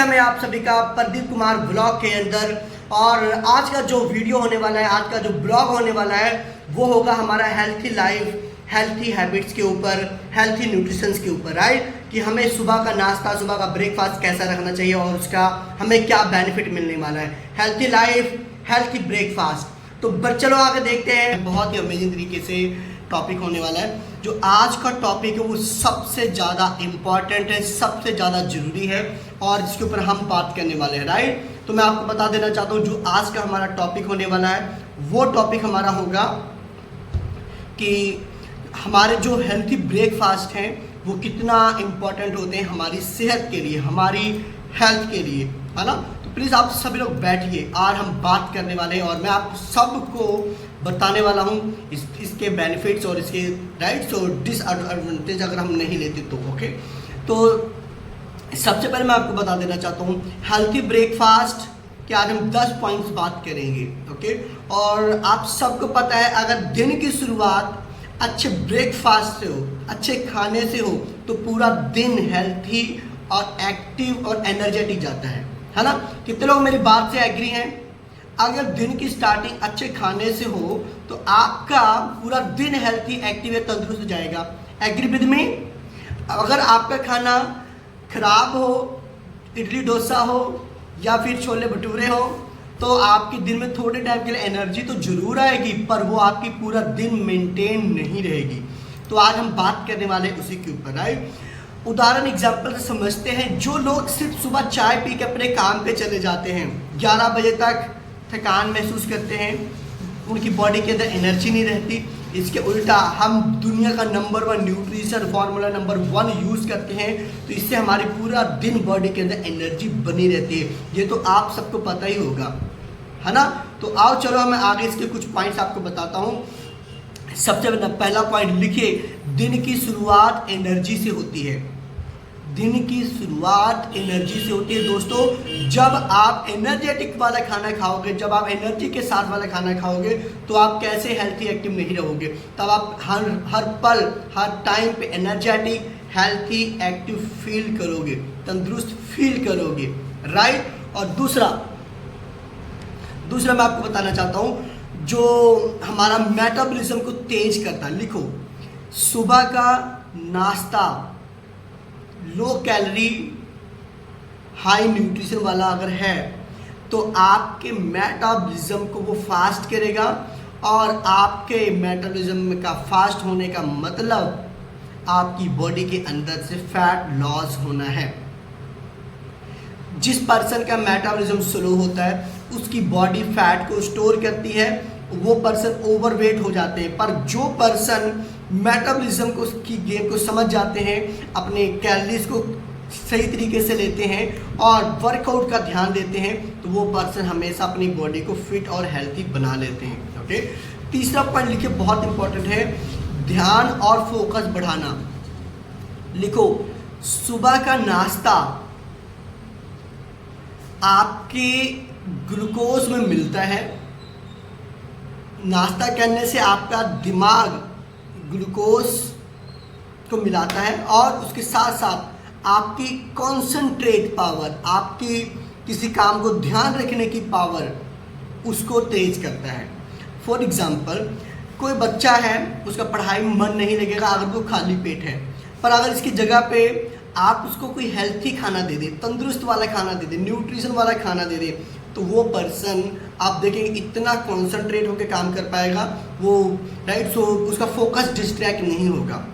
मैं आप सभी का प्रदीप कुमार ब्लॉग के अंदर। और आज का जो वीडियो होने वाला है, आज का जो ब्लॉग होने वाला है, वो होगा हमारा हेल्थी लाइफ, हेल्थी हैबिट्स के ऊपर, हेल्थी न्यूट्रिशंस के ऊपर, राइट। कि हमें सुबह का नाश्ता, सुबह का ब्रेकफास्ट कैसा रखना चाहिए और उसका हमें क्या बेनिफिट मिलने वाला है। Healthy life, healthy breakfast. तो चलो आगे देखते हैं। बहुत ही अमेजिंग तरीके से टॉपिक होने वाला है। जो आज का टॉपिक है वो सबसे ज़्यादा इम्पॉर्टेंट है, सबसे ज़्यादा ज़रूरी है और इसके ऊपर हम बात करने वाले हैं, राइट। तो मैं आपको बता देना चाहता हूँ जो आज का हमारा टॉपिक होने वाला है वो टॉपिक हमारा होगा कि हमारे जो हेल्थी ब्रेकफास्ट हैं वो कितना इम्पॉर्टेंट होते हैं हमारी सेहत के लिए, हमारी हेल्थ के लिए, है ना। तो प्लीज़ आप सभी लोग बैठिए, आज हम बात करने वाले हैं और मैं आप सबको बताने वाला हूँ इसके बेनिफिट्स और इसके राइट्स और डिसएडवांटेज अगर हम नहीं लेते तो, ओके। तो सबसे पहले मैं आपको बता देना चाहता हूँ हेल्थी ब्रेकफास्ट के आज हम 10 पॉइंट्स बात करेंगे, ओके। और आप सबको पता है अगर दिन की शुरुआत अच्छे ब्रेकफास्ट से हो, अच्छे खाने से हो, तो पूरा दिन हेल्थी और एक्टिव और एनर्जेटिक जाता है ना। कितने लोग मेरी बात से एग्री हैं? अगर दिन की स्टार्टिंग अच्छे खाने से हो तो आपका पूरा दिन हेल्थी, एक्टिव या तंदुरुस्त जाएगा। Agree with me? अगर आपका खाना खराब हो, इडली डोसा हो या फिर छोले भटूरे हो, तो आपके दिन में थोड़े टाइम के लिए एनर्जी तो जरूर आएगी पर वो आपकी पूरा दिन मेंटेन नहीं रहेगी। तो आज हम बात करने वाले हैं उसी के ऊपर, राइट। उदाहरण एग्जाम्पल से समझते हैं। जो लोग सिर्फ सुबह चाय पी के अपने काम पे चले जाते हैं, 11 बजे तक थकान महसूस करते हैं, उनकी बॉडी के अंदर एनर्जी नहीं रहती। इसके उल्टा हम दुनिया का number 1 nutrition formula number 1 use करते हैं, तो इससे हमारी पूरा दिन बॉडी के अंदर एनर्जी बनी रहती है। ये तो आप सबको पता ही होगा, है ना। तो आओ चलो मैं आगे इसके कुछ पॉइंट्स आपको बताता हूँ। सबसे पहला पॉइंट लिखिए, दिन की शुरुआत एनर्जी से होती है। दिन की शुरुआत एनर्जी से होती है दोस्तों। जब आप एनर्जेटिक वाला खाना खाओगे, जब आप एनर्जी के साथ वाला खाना खाओगे तो आप कैसे हेल्थी एक्टिव नहीं रहोगे। तब आप हर पल, हर टाइम पे एनर्जेटिक, हेल्थी, एक्टिव फील करोगे, तंदुरुस्त फील करोगे, राइट। और दूसरा मैं आपको बताना चाहता हूँ जो हमारा मेटाबॉलिज्म को तेज करता है। लिखो, सुबह का नाश्ता लो कैलोरी, हाई न्यूट्रिशन वाला अगर है तो आपके मेटाबॉलिज्म को वो फास्ट करेगा। और आपके मेटाबॉलिज्म का फास्ट होने का मतलब आपकी बॉडी के अंदर से फैट लॉस होना है। जिस पर्सन का मेटाबॉलिज्म स्लो होता है उसकी बॉडी फैट को स्टोर करती है, वो पर्सन ओवरवेट हो जाते हैं। पर जो पर्सन मेटाबॉलिज्म को की गेम को समझ जाते हैं, अपने कैलोरीज को सही तरीके से लेते हैं और वर्कआउट का ध्यान देते हैं, तो वो पर्सन हमेशा अपनी बॉडी को फिट और हेल्थी बना लेते हैं, ओके। तीसरा पॉइंट लिखिए, बहुत इंपॉर्टेंट है, ध्यान और फोकस बढ़ाना। लिखो, सुबह का नाश्ता आपके ग्लूकोज में मिलता है। नाश्ता करने से आपका दिमाग ग्लूकोज को मिलाता है और उसके साथ साथ आपकी कॉन्सेंट्रेट पावर, आपकी किसी काम को ध्यान रखने की पावर, उसको तेज करता है। फॉर एग्जांपल, कोई बच्चा है, उसका पढ़ाई में मन नहीं लगेगा अगर वो खाली पेट है, पर अगर इसकी जगह पे आप उसको कोई हेल्थी खाना दे दें, तंदुरुस्त वाला खाना दे दें, न्यूट्रिशन वाला खाना दे दें, तो वो पर्सन आप देखेंगे इतना कॉन्सेंट्रेट होकर काम कर पाएगा वो, राइट। सो उसका फोकस डिस्ट्रैक्ट नहीं होगा,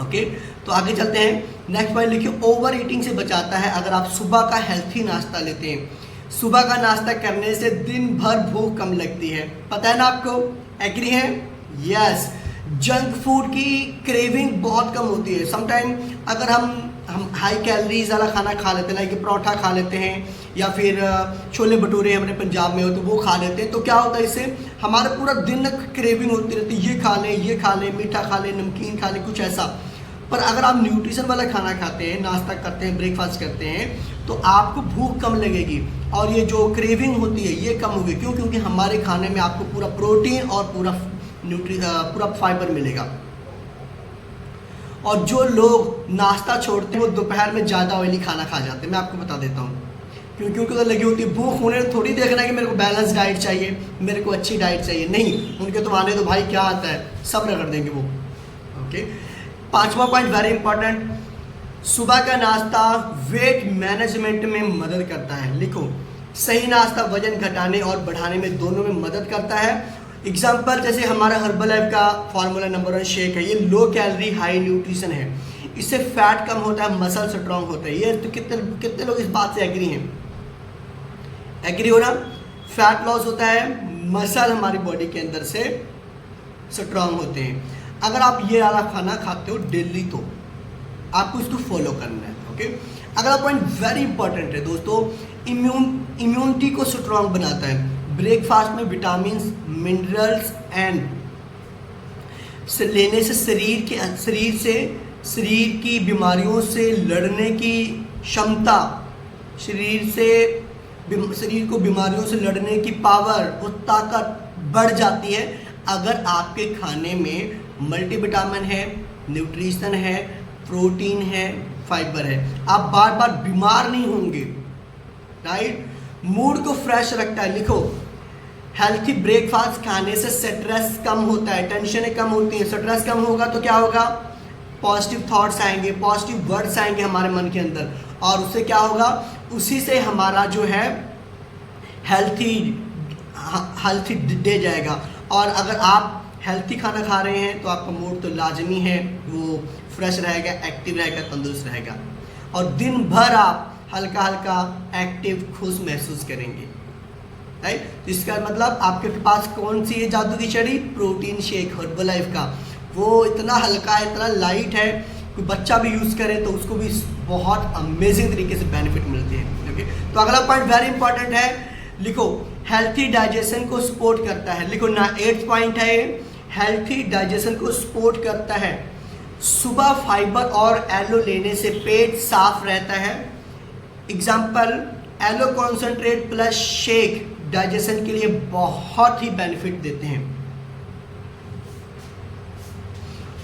ओके। तो आगे चलते हैं। नेक्स्ट पॉइंट लिखिए, ओवर ईटिंग से बचाता है अगर आप सुबह का हेल्थी नाश्ता लेते हैं। सुबह का नाश्ता करने से दिन भर भूख कम लगती है, पता है ना आपको? एग्री है? यस। जंक फूड की क्रेविंग बहुत कम होती है। समटाइम अगर हम हाई कैलोरीज वाला खाना खा लेते हैं, लाइक परोठा खा लेते हैं या फिर छोले भटूरे हमारे पंजाब में हो तो वो खा लेते हैं, तो क्या होता है इससे हमारा पूरा दिन क्रेविंग होती रहती है, ये खा लें, मीठा खा लें, नमकीन खा लें, कुछ ऐसा। पर अगर आप न्यूट्रिशन वाला खाना खाते हैं, नाश्ता करते हैं, ब्रेकफास्ट करते हैं, तो आपको भूख कम लगेगी और ये जो क्रेविंग होती है ये कम होगी। क्यों? क्योंकि हमारे खाने में आपको पूरा प्रोटीन और पूरा फाइबर मिलेगा। और जो लोग नाश्ता छोड़ते हैं वो दोपहर में ज़्यादा ऑयली खाना खा जाते हैं। मैं आपको बता देता हूँ क्योंकि उनको तो लगी होती है भूख, उन्हें थोड़ी देखना है कि मेरे को बैलेंस डाइट चाहिए, मेरे को अच्छी डाइट चाहिए, नहीं, उनके तो आने तो भाई क्या आता है सब रगड़ देंगे वो। ओके, 5वां पॉइंट वेरी इंपॉर्टेंट, सुबह का नाश्ता वेट मैनेजमेंट में मदद करता है। लिखो, सही नाश्ता वजन घटाने और बढ़ाने में दोनों में मदद करता है। एग्जाम्पल जैसे हमारा हर्बलाइफ का फार्मूला नंबर 1 शेक है, ये लो कैलोरी हाई न्यूट्रिशन है, इससे फैट कम होता है, मसल स्ट्रांग होता है। ये तो कितने लोग इस बात से एग्री हैं? एग्री हो ना? फैट लॉस होता है, मसल हमारी बॉडी के अंदर से स्ट्रांग होते हैं। अगर आप ये वाला खाना खाते हो डेली तो आपको इसको फॉलो करना है। ओके, अगला पॉइंट वेरी इंपॉर्टेंट है दोस्तों, इम्यूनिटी को स्ट्रांग बनाता है। ब्रेकफास्ट में विटामिन मिनरल्स एंड लेने से शरीर की बीमारियों से लड़ने की क्षमता, शरीर को बीमारियों से लड़ने की पावर और ताकत बढ़ जाती है अगर आपके खाने में मल्टीविटामिन है, न्यूट्रिशन है, प्रोटीन है, फाइबर है। आप बार बार बीमार नहीं होंगे, राइट? मूड को फ्रेश रखता है। लिखो, हेल्थी ब्रेकफास्ट खाने से स्ट्रेस कम होता है, टेंशनें कम होती हैं। स्ट्रेस कम होगा तो क्या होगा? पॉजिटिव थॉट्स आएंगे, पॉजिटिव वर्ड्स आएंगे हमारे मन के अंदर, और उससे क्या होगा? उसी से हमारा जो है हेल्थी डे जाएगा। और अगर आप हेल्थी खाना खा रहे हैं तो आपका मूड तो लाजमी है, वो फ्रेश रहेगा, एक्टिव रहेगा, तंदुरुस्त रहेगा, और दिन भर आप हल्का हल्का एक्टिव खुश महसूस करेंगे, राइट? इसका मतलब आपके पास कौन सी है जादू की छड़ी? प्रोटीन शेक हर्बलाइफ का। वो इतना हल्का है, इतना लाइट है, कोई बच्चा भी यूज़ करे तो उसको भी बहुत अमेजिंग तरीके से बेनिफिट मिलते हैं। ओके, तो अगला पॉइंट वेरी इंपॉर्टेंट है, लिखो, हेल्थी डाइजेशन को सपोर्ट करता है। लिखो ना, 8th पॉइंट है ये, हेल्थी डाइजेशन को सपोर्ट करता है। सुबह फाइबर और एलो लेने से पेट साफ रहता है। Example, aloe concentrate plus shake digestion के लिए बहुत ही बेनिफिट देते हैं।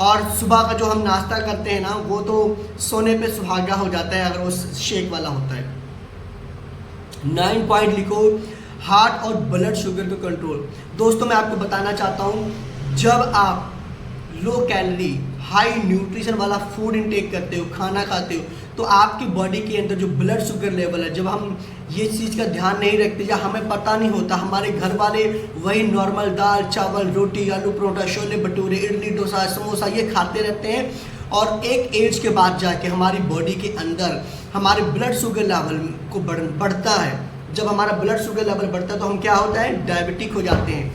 और सुबह का जो हम नाश्ता करते हैं ना, वो तो सोने पे सुहागा हो जाता है अगर वो शेक वाला होता है। 9 पॉइंट लिखो, हार्ट और ब्लड शुगर को कंट्रोल। दोस्तों मैं आपको बताना चाहता हूँ, जब आप लो कैलोरी हाई न्यूट्रिशन वाला फूड इनटेक करते हो, खाना खाते हो, तो आपकी बॉडी के अंदर जो ब्लड शुगर लेवल है, जब हम ये चीज़ का ध्यान नहीं रखते या हमें पता नहीं होता, हमारे घर वाले वही नॉर्मल दाल चावल रोटी आलू परोठा छोले भटूरे इडली डोसा समोसा ये खाते रहते हैं, और एक एज के बाद जाके हमारी बॉडी के अंदर हमारे ब्लड शुगर लेवल को बढ़ता है। जब हमारा ब्लड शुगर लेवल बढ़ता है तो हम क्या होता है? डायबिटिक हो जाते हैं,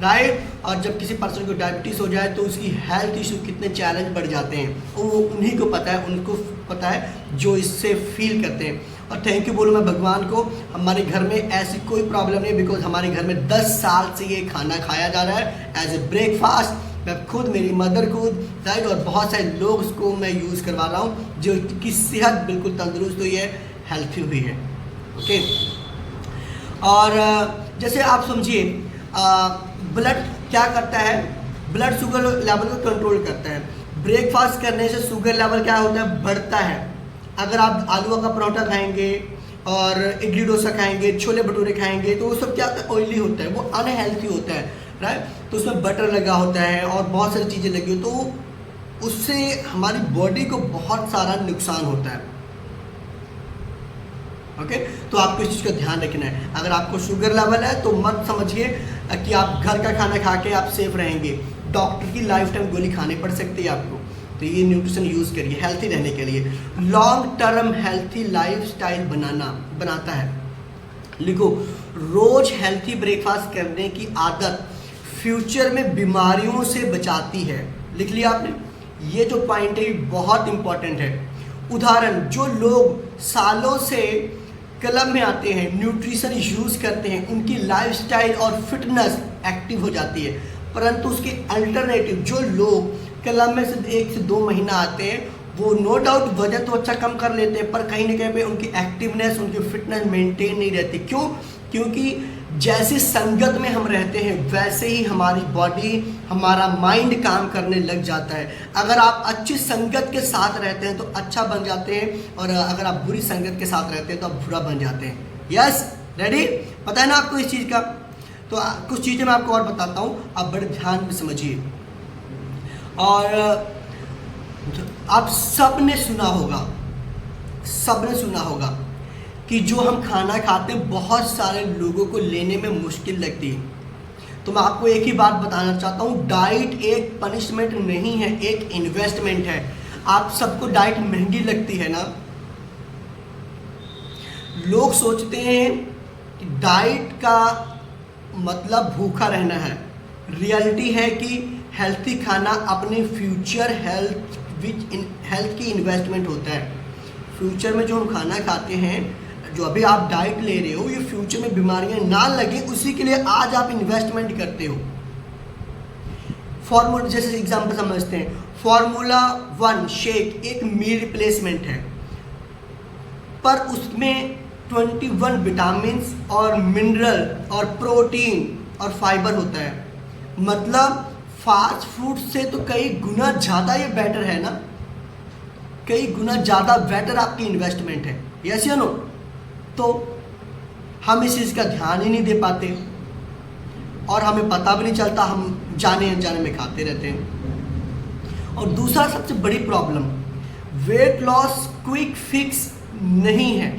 राइट? और जब किसी पर्सन को डायबिटीज़ हो जाए तो उसकी हेल्थ इशू कितने चैलेंज बढ़ जाते हैं, वो उन्हीं को पता है, उनको पता है जो इससे फील करते हैं। और थैंक यू बोलूँ मैं भगवान को, हमारे घर में ऐसी कोई प्रॉब्लम नहीं, बिकॉज हमारे घर में 10 साल से ये खाना खाया जा रहा है एज ए ब्रेकफास्ट। मैं खुद, मेरी मदर खुद, राइट, और बहुत सारे लोग उसको मैं यूज़ करवा रहा हूँ जो की सेहत बिल्कुल तंदुरुस्त हुई है, हेल्थी हुई है। ओके, और जैसे आप समझिए ब्लड क्या करता है? ब्लड शुगर लेवल को कंट्रोल करता है। ब्रेकफास्ट करने से शुगर लेवल क्या होता है? बढ़ता है। अगर आप आलू का परोठा खाएंगे और इडली डोसा खाएंगे, छोले भटूरे खाएंगे, तो वो सब क्या होता है? ऑयली होता है, वो अनहेल्थी होता है, राइट? तो उसमें बटर लगा होता है और बहुत सारी चीज़ें लगी हो, तो उससे हमारी बॉडी को बहुत सारा नुकसान होता है। ओके, तो आपको इस चीज़ का ध्यान रखना है। अगर आपको शुगर लेवल है तो मत समझिए कि आप घर का खाना खा के आप सेफ रहेंगे, डॉक्टर की लाइफ टाइम गोली खानी पड़ सकती है आपको। तो ये न्यूट्रिशन यूज़ करिए हेल्थी रहने के लिए। Long term healthy life style बनाता है। लिखो, रोज हेल्थी ब्रेकफास्ट करने की आदत फ्यूचर में बीमारियों से बचाती है। लिख लिया आपने? ये जो पॉइंट है बहुत इंपॉर्टेंट है। उदाहरण, जो लोग सालों से क्लब में आते हैं, न्यूट्रिशन यूज़ करते हैं, उनकी लाइफस्टाइल और फिटनेस एक्टिव हो जाती है। परंतु उसके अल्टरनेटिव, जो लोग क्लब में से 1 से 2 महीना आते हैं, वो नो डाउट वजन तो अच्छा कम कर लेते हैं, पर कहीं ना कहीं पे उनकी एक्टिवनेस, उनकी फिटनेस मेंटेन नहीं रहती। क्यों? क्योंकि जैसी संगत में हम रहते हैं वैसे ही हमारी बॉडी, हमारा माइंड काम करने लग जाता है। अगर आप अच्छी संगत के साथ रहते हैं तो अच्छा बन जाते हैं, और अगर आप बुरी संगत के साथ रहते हैं तो आप बुरा बन जाते हैं। Yes, ready? पता है ना आपको इस चीज़ का? तो कुछ चीज़ें मैं आपको और बताता हूँ, आप बड़े ध्यान में समझिए। और आप सब ने सुना होगा कि जो हम खाना खाते हैं बहुत सारे लोगों को लेने में मुश्किल लगती है। तो मैं आपको एक ही बात बताना चाहता हूँ, डाइट एक पनिशमेंट नहीं है, एक इन्वेस्टमेंट है। आप सबको डाइट महंगी लगती है ना? लोग सोचते हैं कि डाइट का मतलब भूखा रहना है। रियलिटी है कि हेल्थी खाना अपने फ्यूचर हेल्थ की इन्वेस्टमेंट होता है। फ्यूचर में जो हम खाना खाते हैं, जो अभी आप डाइट ले रहे हो, ये फ्यूचर में बीमारियां ना लगे उसी के लिए आज आप इन्वेस्टमेंट करते हो। फॉर्मूला, जैसे एग्जांपल समझते हैं, फार्मूला 1 शेक एक मील रिप्लेसमेंट है, पर उसमें 21 विटामिन और मिनरल और प्रोटीन और फाइबर होता है। मतलब फास्ट फूड से तो कई गुना ज़्यादा ये बेटर है ना, कई गुना ज़्यादा बेटर आपकी इन्वेस्टमेंट है। यस या नो? तो हम इस चीज़ का ध्यान ही नहीं दे पाते और हमें पता भी नहीं चलता, हम जाने अनजाने में खाते रहते हैं। और दूसरा सबसे बड़ी problem, weight loss quick fix नहीं है।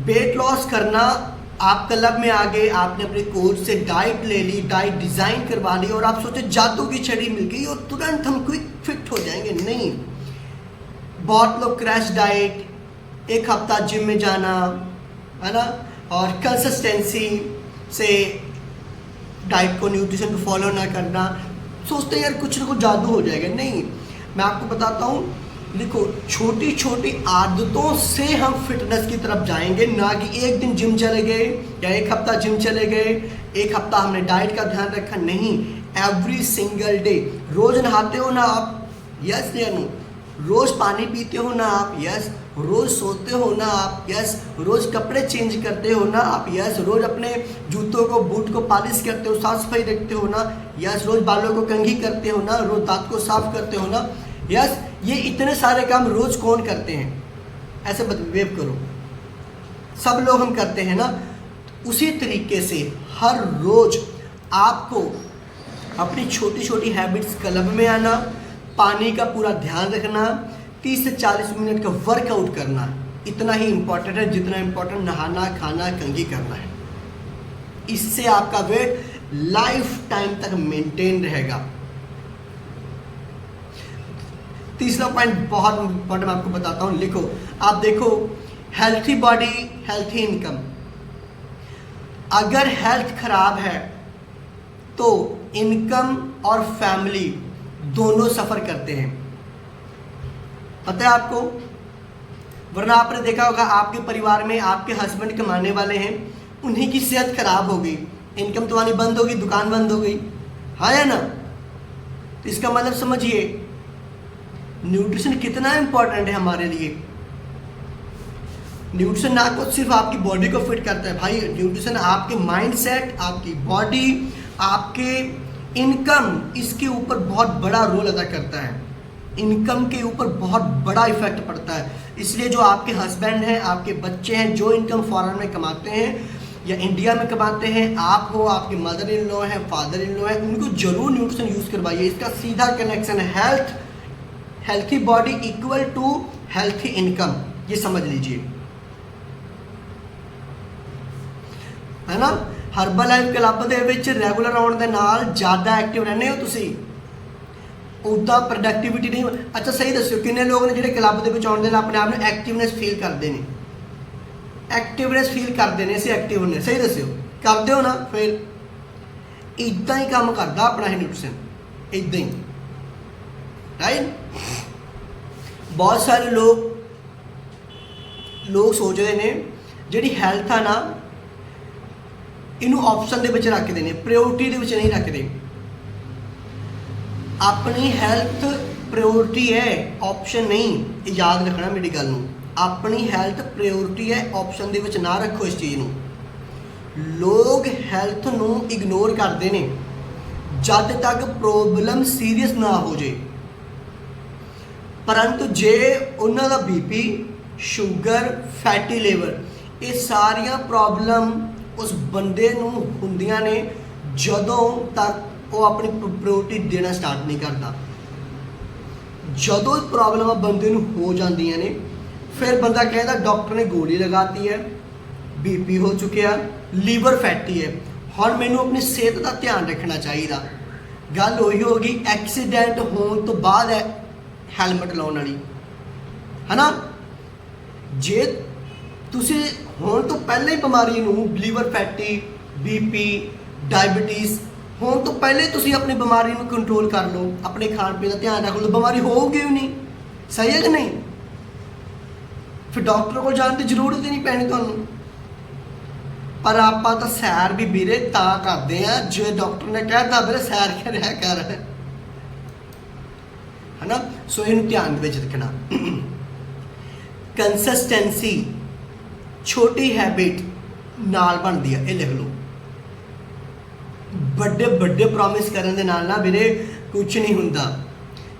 वेट लॉस करना, आप क्लब में आ गए, आपने अपने कोच से डाइट ले ली, डाइट डिज़ाइन करवा ली और आप सोचे जादू की छड़ी मिल गई और तुरंत हम क्विक फिट हो जाएंगे। नहीं, बहुत लोग क्रैश डाइट, एक हफ्ता जिम में जाना, है ना, और कंसिस्टेंसी से डाइट को, न्यूट्रिशन को फॉलो ना करना, सोचते हैं यार कुछ ना कुछ जादू हो जाएगा। नहीं, मैं आपको बताता हूँ, देखो छोटी छोटी आदतों से हम फिटनेस की तरफ जाएंगे, ना कि एक दिन जिम चले गए या एक हफ्ता जिम चले गए, एक हफ्ता हमने डाइट का ध्यान रखा। नहीं, एवरी सिंगल डे। रोज नहाते हो ना आप? यस या नो? रोज पानी पीते हो ना आप? यस। रोज सोते हो ना आप? यस। रोज कपड़े चेंज करते हो ना आप? यस। रोज अपने जूतों को, बूट को पॉलिश करते हो, साफ सफाई रखते हो ना? यस। रोज बालों को कंघी करते हो ना? रोज दांत को साफ करते हो ना? यस। ये इतने सारे काम रोज कौन करते हैं? ऐसे बिहेव करो, सब लोग हम करते हैं ना। उसी तरीके से हर रोज आपको अपनी छोटी छोटी हैबिट्स, क्लब में आना, पानी का पूरा ध्यान रखना, 30 से 40 मिनट का वर्कआउट करना, इतना ही इम्पोर्टेंट है जितना इम्पोर्टेंट नहाना, खाना, कंघी करना है। इससे आपका वेट लाइफ टाइम तक मेंटेन रहेगा। तीसरा पॉइंट बहुत इम्पोर्टेंट मैं आपको बताता हूँ, लिखो। आप देखो, हेल्थी बॉडी हेल्थी इनकम। अगर हेल्थ खराब है तो इनकम और फैमिली दोनों सफ़र करते हैं, पता है आपको? वरना आपने देखा होगा आपके परिवार में आपके हस्बैंड कमाने वाले हैं, उन्हीं की सेहत खराब हो गई, इनकम तो आनी बंद हो गई, दुकान बंद हो गई, हाँ या ना? तो इसका मतलब समझिए न्यूट्रिशन कितना इंपॉर्टेंट है हमारे लिए। न्यूट्रिशन ना को सिर्फ आपकी बॉडी को फिट करता है भाई, न्यूट्रिशन आपके माइंडसेट, आपकी बॉडी, आपके इनकम, इसके ऊपर बहुत बड़ा रोल अदा करता है। इनकम के ऊपर बहुत बड़ा इफेक्ट पड़ता है। इसलिए जो आपके हस्बैंड हैं, आपके बच्चे हैं, जो इनकम फॉरेन में कमाते हैं या इंडिया में कमाते हैं, आप हो, आपके मदर इन लॉ है, फादर इन लॉ है, उनको जरूर न्यूट्रिशन यूज़ करवाइए। इसका सीधा कनेक्शन है healthy body equal to healthy income, ये समझ लीजिए, है ना। हर्बल लाइफ क्लब ਦੇ ਵਿੱਚ ਰੈਗੂਲਰ ਆਉਣ ਦੇ ਨਾਲ ਜ਼ਿਆਦਾ ਐਕਟਿਵ ਰਹਿੰਦੇ ਹੋ ਤੁਸੀਂ, ਉਦਾਂ ਪ੍ਰੋਡਕਟਿਵਿਟੀ ਨਹੀਂ। ਅੱਛਾ ਸਹੀ ਦੱਸਿਓ, ਕਿੰਨੇ ਲੋਕ ਨੇ ਜਿਹੜੇ ਕਲੱਬ ਦੇ ਵਿੱਚ ਆਉਣ ਦੇ ਨਾਲ ਆਪਣੇ ਆਪ ਨੂੰ ਐਕਟਿਵਨੈਸ ਫੀਲ ਕਰਦੇ ਨੇ? ਐਕਟਿਵਨੈਸ ਫੀਲ ਕਰਦੇ ਨੇ, ਅਸੀਂ ਐਕਟਿਵ ਹੁੰਦੇ, ਸਹੀ ਦੱਸਿਓ, ਕਰਦੇ ਹੋ ਨਾ? ਫਿਰ ਇਦਾਂ ਹੀ ਕੰਮ ਕਰਦਾ ਆਪਣਾ ਇਹ ਨਿਊਟ੍ਰੀਸ਼ਨ, ਇਦਾਂ ਹੀ, ਰਾਈਟ। ਬਹੁਤ ਸਾਰੇ ਲੋਕ ਸੋਚਦੇ ਨੇ ਜਿਹੜੀ ਹੈਲਥ ਆ ਨਾ, ਇਹਨੂੰ ਆਪਸ਼ਨ ਦੇ ਵਿੱਚ ਰੱਖਦੇ ਨੇ, ਪ੍ਰਾਇੋਰਟੀ ਦੇ ਵਿੱਚ ਨਹੀਂ ਰੱਖਦੇ। ਆਪਣੀ ਹੈਲਥ ਪ੍ਰਾਇੋਰਟੀ ਹੈ, ਆਪਸ਼ਨ ਨਹੀਂ। ਇਹ ਯਾਦ ਰੱਖਣਾ ਮੇਰੀ ਗੱਲ ਨੂੰ, ਆਪਣੀ ਹੈਲਥ ਪ੍ਰਾਇੋਰਟੀ ਹੈ, ਆਪਸ਼ਨ ਦੇ ਵਿੱਚ ਨਾ ਰੱਖੋ ਇਸ ਚੀਜ਼ ਨੂੰ। लोग ਹੈਲਥ ਨੂੰ ਇਗਨੋਰ ਕਰਦੇ ਨੇ ਜਦ ਤੱਕ ਪ੍ਰੋਬਲਮ ਸੀਰੀਅਸ ਨਾ ਹੋ ਜੇ, परंतु जे उन्हां दा बीपी, शुगर, फैटी लिवर, ये सारिया प्रॉब्लम उस बंदे नूं हुंदियां ने जदों तक वो अपनी प्रायोरिटी देना स्टार्ट नहीं करता। जदों प्रॉब्लम बंदे नूं हो जांदियां ने फिर बंदा कहता डॉक्टर ने गोली लगाती है, बीपी हो चुकिया, लीवर फैटी है, हुण मैनूं अपनी सेहत का ध्यान रखना चाहिए। गल उही होगी एक्सीडेंट होने तो बाद है हैलमेट लाउण वाली है ना। जे तुसी होने तो पहले ही बीमारी नूं लीवर फैटी, बीपी, डायबिटीज़ होने तो पहले तुसी अपनी बीमारी नूं कंट्रोल कर लो, अपने खाण पीण का ध्यान रख लो, बीमारी होगी ही नहीं। सही है कि नहीं? फिर डॉक्टर को जाने की जरूरत ही नहीं पैनी तुहानूं। पर आपां तां सैर भी वीरे तां करदे आ जे डॉक्टर ने कहता वीरे सैर करिया कर, है ना। सो इन ध्यान में रखना। कंसिस्टेंसी छोटी हैबिट नाल बनती है, ये लिख लो। बड़े बड़े प्रॉमिस करने दे नाल ना वीरे कुछ नहीं होंदा।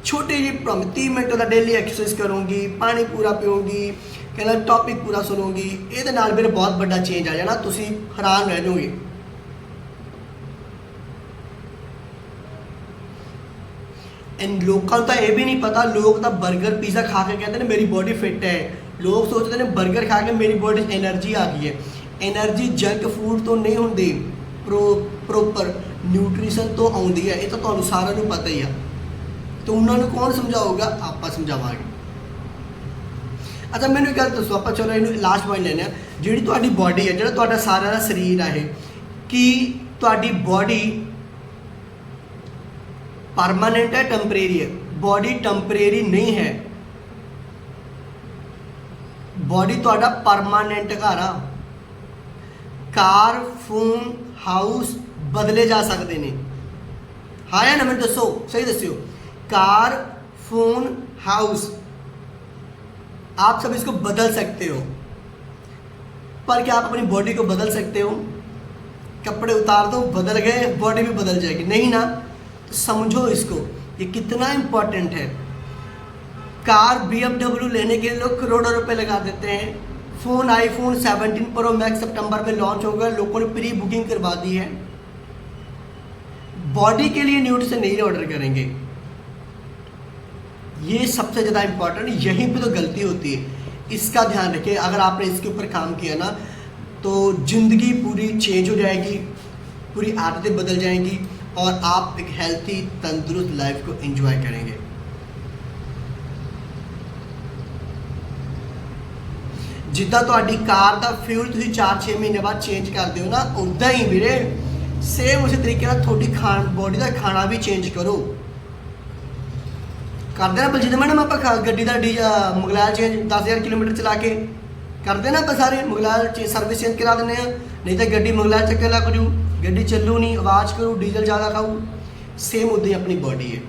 छोटे जी प्रॉमिस 30 मिनट का डेली एक्सरसाइज करूँगी, पानी पूरा पीऊँगी, कहना टॉपिक पूरा सुनूँगी, ये नाल वीरे बहुत बड़ा चेंज आ जाना, तुसी हैरान रह जाओगे। इन लोगों तो यह भी नहीं पता, लोग तो बर्गर पिज़्ज़ा खा के कहते हैं मेरी बॉडी फिट है। लोग सोचते हैं बर्गर खा के मेरी बॉडी एनर्जी आ गई है। एनर्जी जंक फूड तो नहीं होंगी, प्रोपर न्यूट्रिशन तो आती है, ये तो तुहानूं सारिਆਂ ਨੂੰ पता ही है। तो उन्होंने कौन समझाऊगा? आप समझावांगे। अच्छा मैंने गल दसो, आप चलो इनू लास्ट पॉइंट लेने, जी तुहाडी बॉडी है, जो तुहाडा सारा दा शरीर है, कि तुहाडी बॉडी परमानेंट है टेंपरेरी है? बॉडी टेंपरेरी नहीं है, बॉडी तुहाडा परमानेंट घर आ। कार, फोन, हाउस बदले जा सकते हैं, हाँ या ना? मैं दसो, सही दस्यो। कार, फोन, हाउस आप सब इसको बदल सकते हो, पर क्या आप अपनी बॉडी को बदल सकते हो? कपड़े उतार दो, बदल गए, बॉडी भी बदल जाएगी? नहीं ना। तो समझो इसको, ये कितना इम्पोर्टेंट है। कार BMW लेने के लिए लोग करोड़ों रुपए लगा देते हैं। फ़ोन iPhone 17 Pro Max सितंबर में लॉन्च होगा, लोगों ने प्री बुकिंग करवा दी है। बॉडी के लिए न्यूट्रिशन नहीं ऑर्डर करेंगे, ये सबसे ज़्यादा इम्पोर्टेंट, यहीं पे तो गलती होती है। इसका ध्यान रखिए, अगर आपने इसके ऊपर काम किया ना तो ज़िंदगी पूरी चेंज हो जाएगी, पूरी आदतें बदल जाएंगी और आप एक हेल्थी तंदुरुस्त लाइफ को एंजॉय करेंगे। जिद्दां तुहाडी कार का फ्यूल तुसीं 4-6 महीने बाद चेंज कर दिओ ना, उदां ही वीरे सेम उसी तरीके नाल तुहाडी बॉडी का खाना भी चेंज करो। करते ना बलजीत मैडम आप गड्डी का मुगलैल चेंज 10,000 किलोमीटर चला के करते ना, आप सारे मुगलैल सर्विस चेंज करा देने, नहीं तो गड्डी मुगलैल चक्कर लग जू, गड्डी चलू नहीं, आवाज़ करू, डीजल ज़्यादा खाऊ। सेम उदा ही अपनी बॉडी है,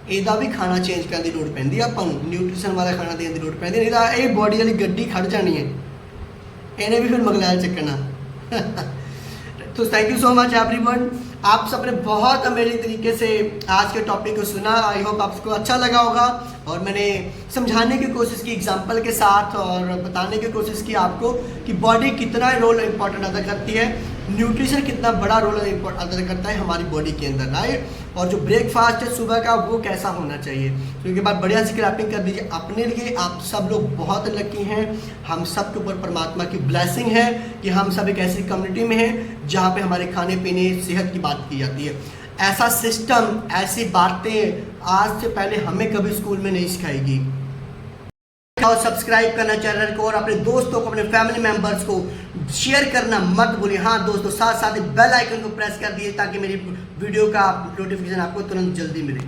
ਇਹਦਾ भी खाना चेंज करने की लोड़ पैंदी, आपां नूं न्यूट्रिशन वाला खाना देने की लोड़ पैंदी, नहीं तो ये बॉडी वाली गड्डी खड़ जानी है, इन्हें भी फिर मुगलैल चक्कना। तो thank you so much everyone, आप सब ने बहुत अमेजिंग तरीके से आज के टॉपिक को सुना। आई होप आपको अच्छा लगा होगा और मैंने समझाने की कोशिश की एग्जांपल के साथ और बताने की कोशिश की आपको कि बॉडी कितना रोल इम्पोर्टेंट अदा करती है, न्यूट्रिशन कितना बड़ा रोल अदा करता है हमारी बॉडी के अंदर, राइट। और जो ब्रेकफास्ट है सुबह का वो कैसा होना चाहिए, तो उसके बाद बढ़िया सी क्रैपिंग कर दीजिए अपने लिए। आप सब लोग बहुत लकी हैं, हम सब के ऊपर परमात्मा की ब्लेसिंग है कि हम सब एक ऐसी कम्युनिटी में हैं जहाँ पे हमारे खाने पीने सेहत की बात की जाती है। ऐसा सिस्टम, ऐसी बातें आज से पहले हमें कभी स्कूल में नहीं सिखाई गई। और सब्सक्राइब करना चैनल को और अपने दोस्तों को, अपने फैमिली मेंबर्स को शेयर करना मत भूलिए। हाँ दोस्तों, साथ साथ बेल आइकन को प्रेस कर दिए ताकि मेरी वीडियो का नोटिफिकेशन आपको तुरंत जल्दी मिले।